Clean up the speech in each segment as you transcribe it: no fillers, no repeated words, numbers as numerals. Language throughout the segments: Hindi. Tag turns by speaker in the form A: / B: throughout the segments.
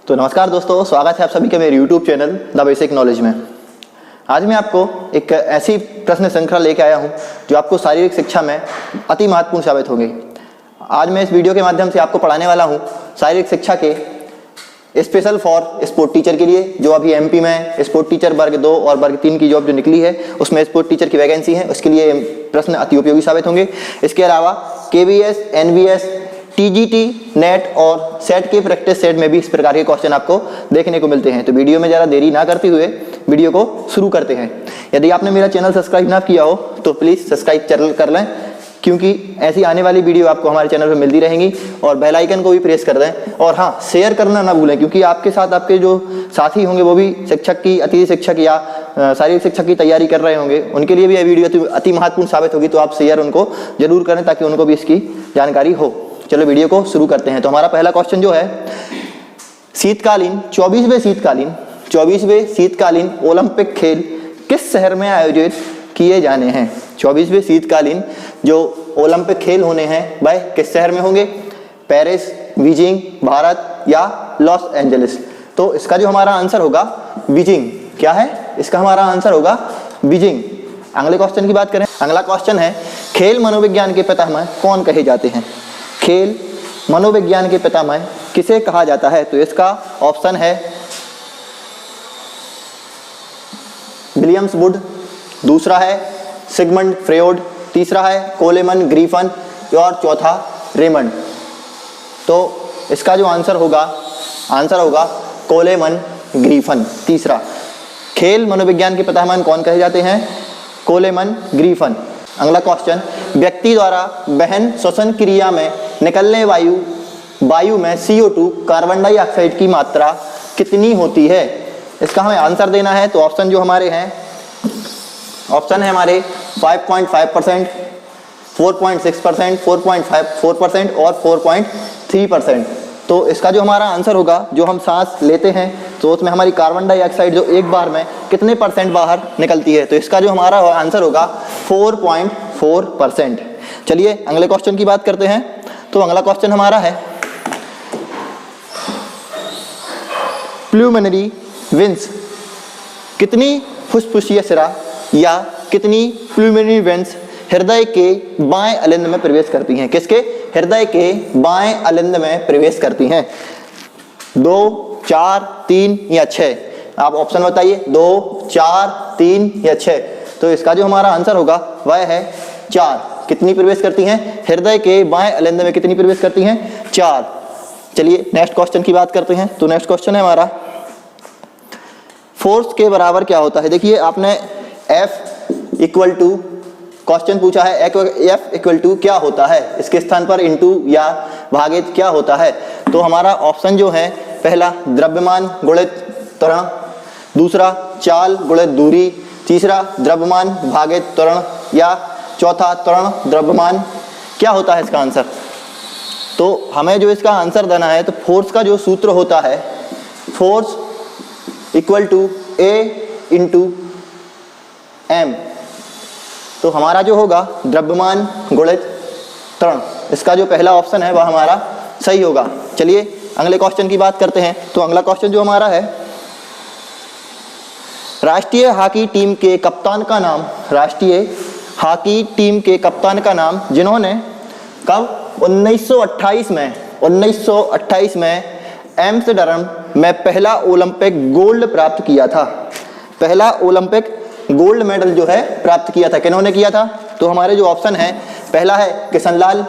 A: तो नमस्कार दोस्तों, स्वागत है आप सभी के मेरे YouTube channel the basic knowledge में। आज मैं आपको एक ऐसी प्रश्न श्रृंखला लेके आया हूं जो आपको शारीरिक शिक्षा में अति महत्वपूर्ण साबित होंगे। आज मैं इस वीडियो के माध्यम से आपको पढ़ाने वाला हूं शारीरिक शिक्षा के स्पेशल फॉर स्पोर्ट टीचर के लिए, जो अभी एमपी में स्पोर्ट टीचर वर्ग 2 और वर्ग 3 की जॉब जो निकली है उसमें स्पोर्ट टीचर की वैकेंसी है, उसके लिए प्रश्न अति उपयोगी साबित होंगे। इसके अलावा केवीएस, एनवीएस, टीजीटी, नेट और सेट के प्रैक्टिस सेट में भी इस प्रकार के क्वेश्चन आपको देखने को मिलते हैं। तो वीडियो में ज़रा देरी ना करते हुए वीडियो को शुरू करते हैं। यदि आपने मेरा चैनल सब्सक्राइब ना किया हो तो प्लीज़ सब्सक्राइब कर लें, क्योंकि ऐसी आने वाली वीडियो आपको हमारे चैनल पर मिलती रहेंगी। और बेल आइकन को भी प्रेस कर दें और हाँ, शेयर करना ना भूलें, क्योंकि आपके साथ आपके जो साथी होंगे वो भी शिक्षक की, अतिथि शिक्षक या शारीरिक शिक्षा की तैयारी कर रहे होंगे, उनके लिए भी यह वीडियो अति महत्वपूर्ण साबित होगी। तो आप शेयर उनको जरूर करें ताकि उनको भी इसकी जानकारी हो। चलो वीडियो को शुरू करते हैं। तो हमारा पहला क्वेश्चन जो है, शीतकालीन 24वें शीतकालीन ओलंपिक खेल किस शहर में आयोजित किए जाने हैं? 24वें शीतकालीन जो ओलंपिक खेल होने हैं वह किस शहर में होंगे? पेरिस, बीजिंग, भारत या लॉस एंजलिस? तो इसका जो हमारा आंसर होगा बीजिंग। क्या है इसका? हमारा आंसर होगा बीजिंग। अगले क्वेश्चन की बात करें। अगला क्वेश्चन है, खेल मनोविज्ञान के पितामह कौन कहे जाते हैं? खेल मनोविज्ञान के पितामह किसे कहा जाता है? तो इसका ऑप्शन है विलियम्स वुड, दूसरा है सिगमंड फ्रेड, तीसरा है कोलेमन ग्रिफिन और चौथा रेमंड। तो इसका जो आंसर होगा कोलेमन ग्रिफिन। तीसरा, खेल मनोविज्ञान के पितामह कौन कहे जाते हैं? कोलेमन ग्रिफिन। अगला क्वेश्चन, व्यक्ति द्वारा वहन श्वसन क्रिया में निकलने वायु में CO2 कार्बन डाइऑक्साइड की मात्रा कितनी होती है? इसका हमें आंसर देना है। तो ऑप्शन जो हमारे हैं, ऑप्शन है हमारे 5.5%, 4.6%, 4.54% और 4.3%। तो इसका जो हमारा आंसर होगा, जो हम सांस लेते हैं तो उसमें हमारी कार्बन डाइऑक्साइड जो एक बार में कितने % बाहर निकलती है? तो इसका जो हमारा आंसर होगा 4.4%। चलिए अगले क्वेश्चन की बात करते हैं। तो अगला क्वेश्चन हमारा है, प्लूमिनरी वेंस कितनी फुसफुसिया सिरा या कितनी प्लूमिनरी वेंस हृदय के बाएं अलिंद में प्रवेश करती हैं? किसके? हृदय के बाएं अलिंद में प्रवेश करती हैं। 2, 4, 3 या 6? आप ऑप्शन बताइए। 2, 4, 3 या 6? तो इसका जो हमारा आंसर होगा वह है 4। कितनी प्रवेश करती हैं? हृदय के बाएं अलिंद में कितनी प्रवेश करती हैं? 4। चलिए नेक्स्ट क्वेश्चन की बात करते हैं। तो नेक्स्ट क्वेश्चन है हमारा, फोर्स के बराबर क्या होता है? देखिए आपने F इक्वल टू क्वेश्चन पूछा है, F इक्वल टू क्या होता है? इसके स्थान पर इनटू या भागित क्या होता है? तो हमारा ऑप्शन जो है, पहला द्रव्यमान गुणित त्वरण, दूसरा चाल गुणित दूरी, तीसरा द्रव्यमान भागित त्वरण या चौथा त्वरण द्रव्यमान। क्या होता है इसका आंसर? तो हमें जो इसका आंसर देना है, तो फोर्स का जो सूत्र होता है, force equal to A into M। तो हमारा जो होगा द्रव्यमान गुणित त्वरण, इसका जो पहला ऑप्शन है वह हमारा सही होगा। चलिए अगले क्वेश्चन की बात करते हैं। तो अगला क्वेश्चन जो हमारा है, राष्ट्रीय हॉकी टीम के कप्तान का नाम, राष्ट्रीय हॉकी टीम के कप्तान का नाम जिन्होंने कब 1928 में एम्स्टर्डम में पहला ओलंपिक गोल्ड प्राप्त किया था। पहला ओलंपिक गोल्ड मेडल जो है प्राप्त किया था, किन्होंने किया था? तो हमारे जो ऑप्शन है, पहला है किशनलाल,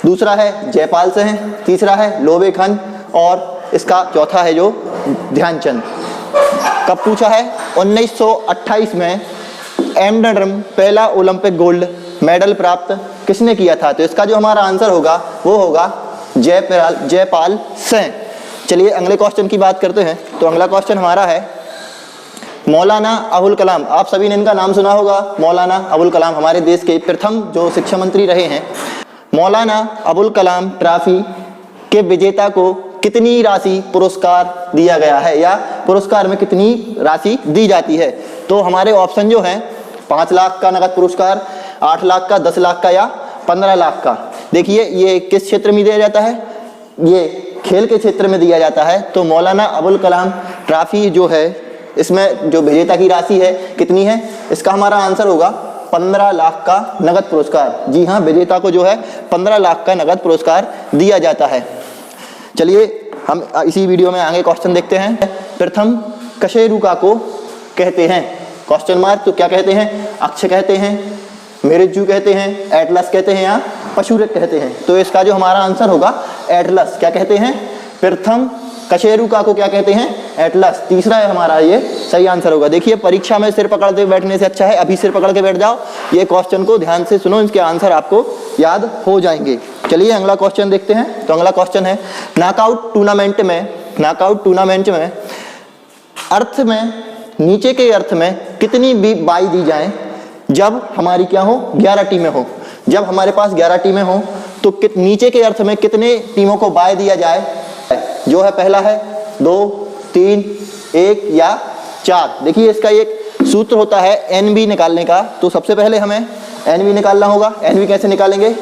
A: दूसरा है जयपाल सिंह, तीसरा है लोबे खान और इसका चौथा है जो ध्यानचंद। कब पूछा है? 1928 में एम्स्टर्डम पहला ओलंपिक गोल्ड मेडल प्राप्त किसने किया था? तो इसका जो हमारा आंसर होगा वो होगा जयपाल सिंह। चलिए अगले क्वेश्चन की बात करते हैं। तो अगला क्वेश्चन हमारा है, मौलाना अबुल कलाम, आप सभी ने इनका नाम सुना होगा। मौलाना अबुल कलाम हमारे देश के प्रथम जो शिक्षा मंत्री रहे हैं। मौलाना अबुल कलाम ट्रॉफी के विजेता को कितनी राशि पुरस्कार दिया गया है या पुरस्कार में कितनी राशि दी जाती है? तो हमारे ऑप्शन जो हैं, 5 लाख का नगद पुरस्कार, 8 लाख का, 10 लाख का या 15 लाख का। देखिए ये किस क्षेत्र में दिया जाता है? ये खेल के क्षेत्र में दिया जाता है तो मौलाना अबुल कलाम ट्रॉफी जो है, इसमें जो विजेता की राशि है कितनी है? इसका हमारा आंसर होगा 15 लाख का नगद पुरस्कार। जी हाँ, विजेता को जो है 15 लाख का नगद पुरस्कार दिया जाता है। चलिए हम इसी वीडियो में आगे क्वेश्चन देखते हैं। प्रथम कशेरुका को कहते हैं क्वेश्चन मार्क, तो क्या कहते हैं? अक्ष कहते हैं, मेरुज्जु कहते हैं, एटलस कहते हैं या पशुरक कहते हैं। तो इसका जो हमारा आंसर होगा एटलस। क्या कहते हैं? प्रथम कशेरुका को क्या कहते हैं? एटलस। तीसरा है हमारा ये सही आंसर होगा। देखिए परीक्षा में सिर पकड़ के बैठने से अच्छा है अभी सिर पकड़ के बैठ जाओ, ये क्वेश्चन को ध्यान से सुनो, इसके आंसर आपको याद हो जाएंगे। चलिए अगला क्वेश्चन देखते हैं। तो अगला क्वेश्चन है नॉकआउट टूर्नामेंट में अर्थ में, नीचे के अर्थ में कितनी बाई दी जाए जब हमारी क्या हो? 11 टीमें हो। जब हमारे पास 11 टीमें हो तो नीचे के अर्थ में कितने टीमों को बाय दिया जाए? जो है पहला है 2, 3, 1 या 4। देखिए इसका एक सूत्र होता है एनबी निकालने का। तो सबसे पहले हमें एनबी निकालना होगा। एनबी कैसे निकालेंगे?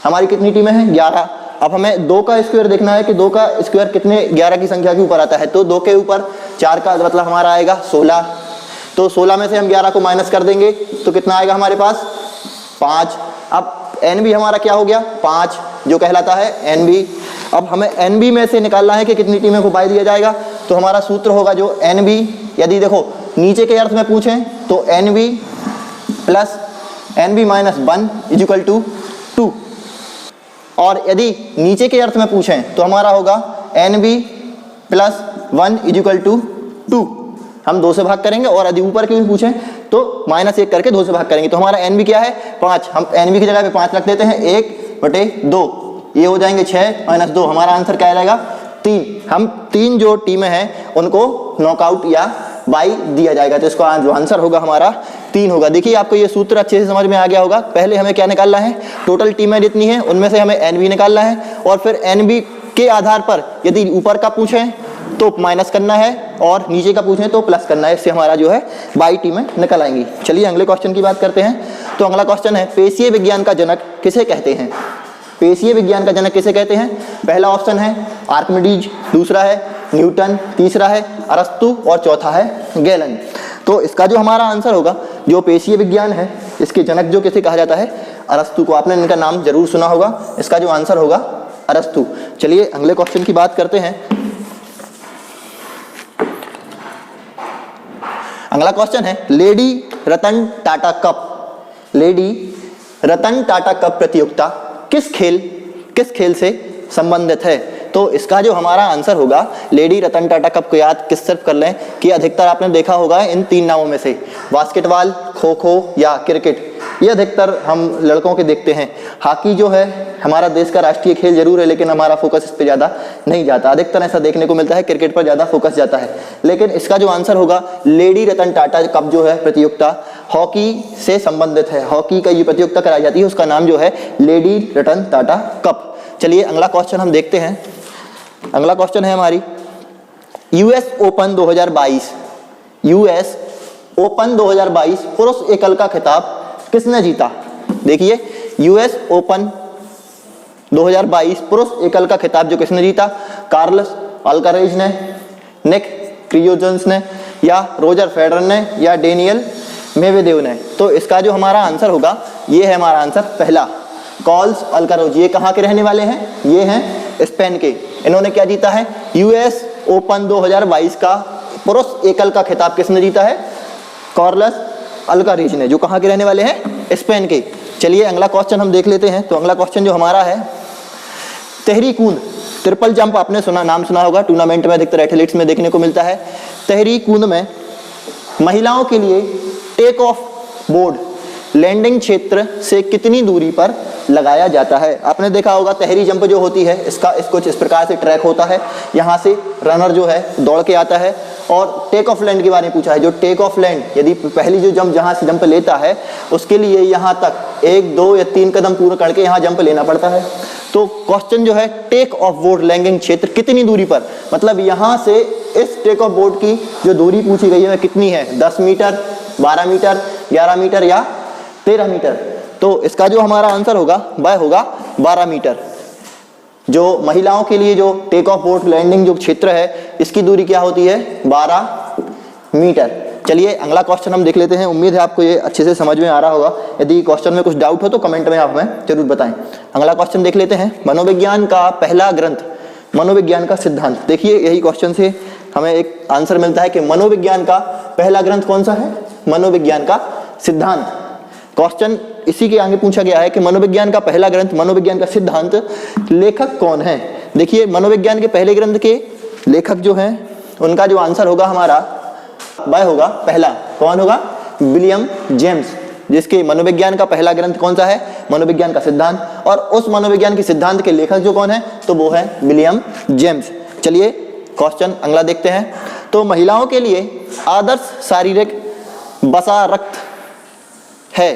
A: हमारी कितनी टीमें हैं? 11। अब हमें 2 का स्क्वायर देखना है कि 2 का स्क्वायर कितने 11 की संख्या के ऊपर आता है। तो 2 के ऊपर 4 का मतलब हमारा आएगा 16। तो 16 में से हम 11 को माइनस कर देंगे तो कितना आएगा हमारे पास? 5। अब एनबी हमारा क्या हो गया? 5, जो कहलाता है एनबी। अब हमें एनबी में से निकालना है कि कितनी टीमें को बाय दिया जाएगा। तो हमारा सूत्र होगा जो एनबी, यदि देखो नीचे के अर्थ में पूछें तो NB plus NB minus 1 equal to 2, और यदि नीचे के अर्थ में पूछें तो हमारा होगा एनबी प्लस 1 इक्वल टू 2। हम 2 से भाग करेंगे, और यदि ऊपर के भी पूछें तो -1 करके 2 से भाग करेंगे। तो हमारा एनबी क्या है? 5। हम एनबी की जगह पे 5 रख देते हैं, 1/2, ये हो जाएंगे 6 - 2। हमारा आंसर क्या रहेगा? 3। हम 3 जो टीमें हैं उनको नॉकआउट या बाई दिया जाएगा। तो इसका जो आंसर होगा हमारा 3 होगा। देखिए आपको ये सूत्र अच्छे से समझ में आ गया होगा। पहले हमें क्या निकालना है? टोटल टीमें जितनी हैं उनमें से हमें एनबी निकालना है, और फिर एनबी के आधार पर यदि ऊपर का पूछें तो माइनस करना है और नीचे का पूछें तो प्लस करना है। इससे हमारा जो है 22 टीमें निकल आएंगी। चलिए अगले क्वेश्चन की बात करते हैं। तो अगला क्वेश्चन है पेशीय विज्ञान का जनक किसे कहते हैं? पेशीय विज्ञान का जनक किसे कहते हैं? पहला ऑप्शन है आर्किमिडीज, दूसरा है न्यूटन, तीसरा है अरस्तु और चौथा है गैलन। तो इसका जो हमारा आंसर होगा, जो पेशीय विज्ञान है इसके जनक जो किसे कहा जाता है? अरस्तु को। आपने इनका नाम जरूर सुना होगा। इसका जो आंसर होगा अरस्तु। चलिए अगले क्वेश्चन की बात करते हैं। अगला क्वेश्चन है lady Ratan Tata cup. Lady Ratan Tata cup प्रतियोगिता किस खेल से संबंधित है? तो इसका जो हमारा आंसर होगा, लेडी रतन टाटा कप को याद किस सिर्फ कर लें कि अधिकतर आपने देखा होगा इन 3 नामों में से, बास्केटबॉल, खो खो या क्रिकेट। ये अधिकतर हम लड़कों के देखते हैं। हॉकी जो है हमारा देश का राष्ट्रीय खेल जरूर है, लेकिन हमारा फोकस इस पे ज़्यादा नहीं जाता। अधिकतर ऐसा देखने को मिलता है क्रिकेट पर ज़्यादा फोकस जाता है। लेकिन इसका जो आंसर होगा, लेडी रतन टाटा कप जो है प्रतियोगिता हॉकी से संबंधित है। हॉकी का ये प्रतियोगिता कराई जाती है, उसका नाम जो है लेडी रतन टाटा कप। चलिए अगला क्वेश्चन हम देखते हैं। अगला क्वेश्चन है हमारी यूएस ओपन 2022। यूएस ओपन 2022 पुरुष एकल का खिताब किसने जीता? देखिए यूएस ओपन 2022 पुरुष एकल का खिताब जो किसने जीता? कार्लोस अल्कारेज ने, निक क्रियोजन्स ने, या रोजर फेडरर ने, या डेनियल मेवेदेव ने। तो इसका जो हमारा आंसर होगा, ये है हमारा आंसर पहला, कार्लोस अल्कारेज। ये कहाँ के रहने वाले हैं? ये हैं स्पेन के। इन्होंने क्या जीता है? यूएस ओपन 2022 का पुरुष एकल का खिताब किसने जीता है? कार्लोस अल्कारेज ने, जो कहाँ के रहने वाले हैं? स्पेन के। चलिए अगला क्वेश्चन हम देख लेते हैं। तो अगला क्वेश्चन जो हमारा है, तहरी कूद ट्रिपल जंप आपने नाम सुना होगा, टूर्नामेंट में अधिकतर एथलीट्स में देखने को मिलता है। तहरी कूद में महिलाओं के लिए टेक ऑफ बोर्ड लैंडिंग क्षेत्र से कितनी दूरी पर लगाया जाता है? आपने देखा होगा तहरी जंप जो होती है इसका कुछ इस प्रकार से ट्रैक होता है। यहाँ से रनर जो है दौड़ के आता है, और टेक ऑफ लैंड के बारे में पूछा है। जो टेक ऑफ लैंड, यदि पहली जो जंप जहाँ से जंप लेता है उसके लिए यहाँ तक 1, 2 या 3 कदम पूरा करके यहाँ जंप लेना पड़ता है। तो क्वेश्चन जो है टेक ऑफ बोर्ड लैंडिंग क्षेत्र कितनी दूरी पर, मतलब यहाँ से इस टेक ऑफ बोर्ड की जो दूरी पूछी गई है कितनी है? 10 मीटर, 12 मीटर, 11 मीटर या 13 मीटर। तो इसका जो हमारा आंसर होगा वह होगा 12 मीटर। जो महिलाओं के लिए जो टेक ऑफ बोट लैंडिंग जो क्षेत्र है इसकी दूरी क्या होती है 12 मीटर। चलिए अगला क्वेश्चन हम देख लेते हैं। उम्मीद है आपको ये अच्छे से समझ में आ रहा होगा। यदि क्वेश्चन में कुछ डाउट हो तो कमेंट में आप हमें जरूर बताएं। अगला क्वेश्चन देख लेते हैं। मनोविज्ञान का पहला ग्रंथ, मनोविज्ञान का सिद्धांत। देखिए यही क्वेश्चन से हमें एक आंसर मिलता है कि मनोविज्ञान का पहला ग्रंथ कौन सा है, मनोविज्ञान का सिद्धांत। क्वेश्चन इसी के आगे पूछा गया है कि मनोविज्ञान का पहला ग्रंथ, मनोविज्ञान का सिद्धांत, लेखक कौन है। देखिए मनोविज्ञान के पहले ग्रंथ के लेखक जो हैं उनका जो आंसर होगा हमारा वह होगा पहला, कौन होगा, विलियम जेम्स, जिसके मनोविज्ञान का पहला ग्रंथ कौन सा है, मनोविज्ञान का सिद्धांत। और उस मनोविज्ञान के सिद्धांत के लेखक जो कौन है, तो वो है विलियम जेम्स। चलिए क्वेश्चन अगला देखते हैं। तो महिलाओं के लिए आदर्श शारीरिक वसा रक्त है।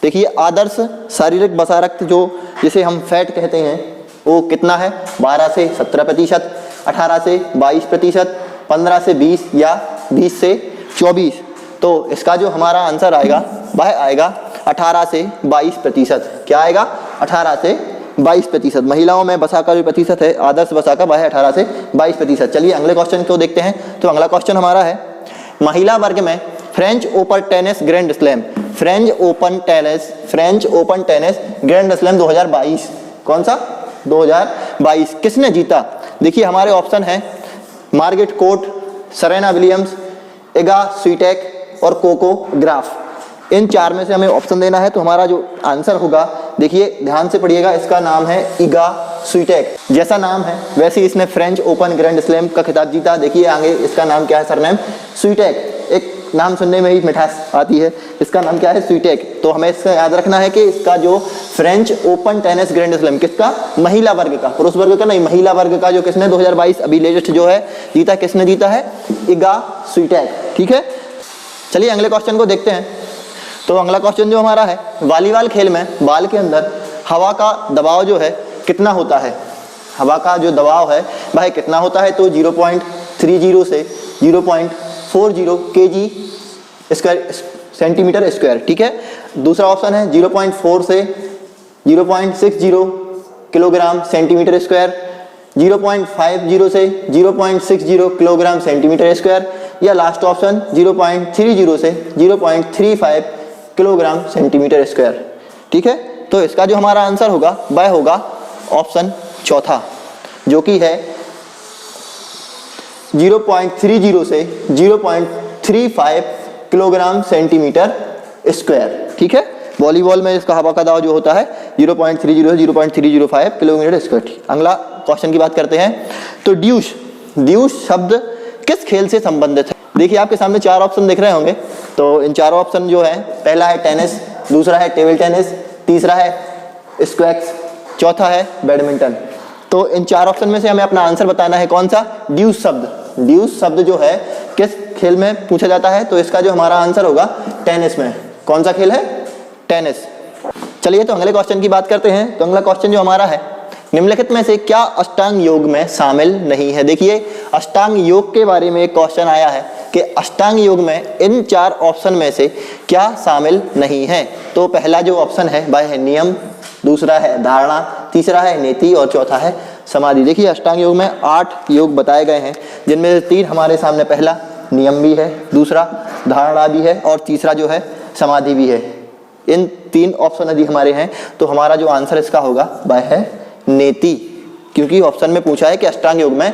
A: देखिए आदर्श शारीरिक वसा रक्त जो जिसे हम फैट कहते हैं वो कितना है, 12 से 17%, 18 से 22%, 15 से 20 या 20 से 24। तो इसका जो हमारा आंसर आएगा वह आएगा 18 से 22%। क्या आएगा, 18 से 22%। महिलाओं में वसा का जो प्रतिशत है आदर्श वसा का वह है 18 से 22%। चलिए अगले क्वेश्चन को देखते हैं। तो अगला क्वेश्चन हमारा है, महिला वर्ग में French open tennis grand slam, French open tennis grand slam 2022, कौन सा, 2022 किसने जीता। देखिए हमारे ऑप्शन है Margaret court, Serena Williams, Eega स्वीटेक और कोको ग्राफ। इन चार में से हमें ऑप्शन देना है। तो हमारा जो आंसर होगा, देखिए ध्यान से पढ़िएगा, इसका नाम है इगा स्वीटेक। जैसा नाम है वैसे इसने फ्रेंच ओपन ग्रैंड स्लैम का खिताब जीता। देखिए आगे इसका नाम क्या है, सरनेम स्वीटेक। एक नाम सुनने में ही मिठास आती है, इसका नाम क्या है, स्वीटेक। तो हमें इसका याद रखना है कि इसका जो French open tennis grand slam किसका, महिला वर्ग का, पुरुष वर्ग का नहीं, महिला वर्ग का जो किसने 2022 अभी लेटेस्ट जो है जीता, किसने जीता है, इगा स्वीटेक। ठीक है, चलिए अगले क्वेश्चन को देखते हैं। तो अगला क्वेश्चन जो हमारा है, वॉलीबॉल खेल में बॉल के अंदर हवा का दबाव जो है कितना होता है, हवा का जो दबाव है वह कितना होता है। तो 0.30 से 0.40 kg स्क्वायर सेंटीमीटर स्क्वायर। ठीक है, दूसरा ऑप्शन है 0.4 से 0.60 किलोग्राम सेंटीमीटर स्क्वायर, 0.50 से 0.60 किलोग्राम सेंटीमीटर स्क्वायर, या लास्ट ऑप्शन 0.30 से 0.35 किलोग्राम सेंटीमीटर स्क्वायर। ठीक है, तो इसका जो हमारा आंसर होगा वह होगा ऑप्शन चौथा, जो कि है 0.30 से 0.35 किलोग्राम सेंटीमीटर स्क्वायर। ठीक है, वॉलीबॉल में इसका हवा का दबाव जो होता है 0.30 से 0.305 किलोमीटर स्क्वायर। अगला क्वेश्चन की बात करते हैं। तो ड्यूस शब्द किस खेल से संबंधित है। देखिए आपके सामने चार ऑप्शन दिख रहे होंगे। तो इन चारों ऑप्शन जो है, पहला है टेनिस, दूसरा है टेबल टेनिस, तीसरा है स्क्वैश, चौथा है बैडमिंटन। तो इन चार ऑप्शन में से हमें अपना आंसर बताना है, कौन सा, ड्यूस शब्द जो है किस खेल में पूछा जाता है। तो इसका जो हमारा आंसर होगा टेनिस में। कौन सा खेल है, टेनिस। चलिए तो अगले क्वेश्चन की बात करते हैं। तो अगला क्वेश्चन जो हमारा है, निम्नलिखित में से क्या अष्टांग योग में शामिल नहीं है। देखिए अष्टांग योग के बारे में एक क्वेश्चन आया है कि अष्टांग योग में इन चार ऑप्शन में से क्या शामिल नहीं है। तो पहला जो ऑप्शन है वह है नियम, दूसरा है धारणा, तीसरा है नीति और चौथा है समाधि। देखिए अष्टांग योग में 8 योग बताए गए हैं, जिनमें से 3 हमारे सामने, पहला नियम भी है, दूसरा धारणा भी है और तीसरा जो है समाधि भी है। इन 3 ऑप्शन यदि हमारे हैं तो हमारा जो आंसर इसका होगा वह है नीति, क्योंकि ऑप्शन में पूछा है कि अष्टांग योग में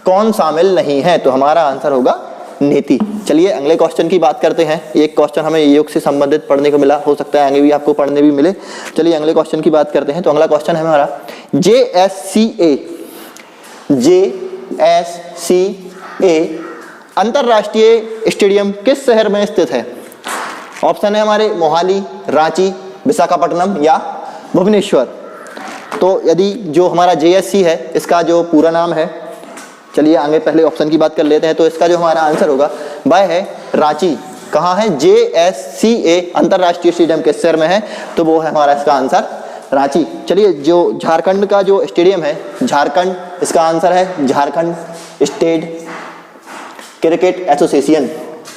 A: कौन शामिल नहीं है, तो हमारा आंसर होगा नीति। चलिए अगले क्वेश्चन की बात करते हैं। एक क्वेश्चन हमें योग से संबंधित पढ़ने को मिला, हो सकता है आगे भी आपको पढ़ने भी मिले। चलिए अगले क्वेश्चन की बात करते हैं। तो अगला क्वेश्चन है हमारा, JSCA अंतरराष्ट्रीय स्टेडियम किस शहर में स्थित है। ऑप्शन है हमारे मोहाली, रांची, विशाखापट्टनम या भुवनेश्वर। तो यदि जो हमारा JSC है इसका जो पूरा नाम है, चलिए आगे पहले ऑप्शन की बात कर लेते हैं। तो इसका जो हमारा आंसर होगा वह है रांची। कहाँ है, JSCA अंतरराष्ट्रीय स्टेडियम किस शहर में है, तो वो है हमारा इसका आंसर रांची। चलिए जो झारखंड का जो स्टेडियम है, झारखंड, इसका आंसर है झारखंड स्टेट क्रिकेट एसोसिएशन।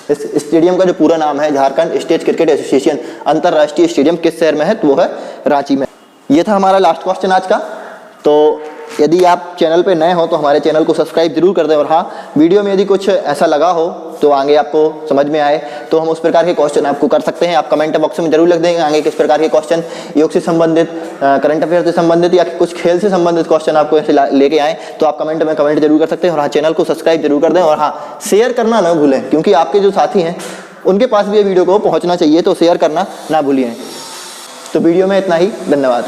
A: इस स्टेडियम का जो पूरा नाम है झारखंड स्टेट क्रिकेट एसोसिएशन अंतरराष्ट्रीय स्टेडियम किस शहर में है, तो वो है रांची में। ये था हमारा लास्ट क्वेश्चन आज का। तो यदि आप चैनल पे नए हो तो हमारे चैनल को सब्सक्राइब जरूर कर दें। और हाँ, वीडियो में यदि कुछ ऐसा लगा हो तो आगे आपको समझ में आए तो हम उस प्रकार के क्वेश्चन आपको कर सकते हैं। आप कमेंट बॉक्स में जरूर लिख देंगे आगे किस प्रकार के क्वेश्चन योग से संबंधित, करंट अफेयर से संबंधित या कुछ खेल से संबंधित क्वेश्चन आपको ऐसे लेके आए तो आप कमेंट में कमेंट जरूर कर सकते हैं। और हाँ, चैनल को सब्सक्राइब जरूर कर दें। और हाँ, शेयर करना ना भूलें, क्योंकि आपके जो साथी हैं उनके पास भी ये वीडियो को पहुँचना चाहिए, तो शेयर करना ना भूलिए। तो वीडियो में इतना ही, धन्यवाद।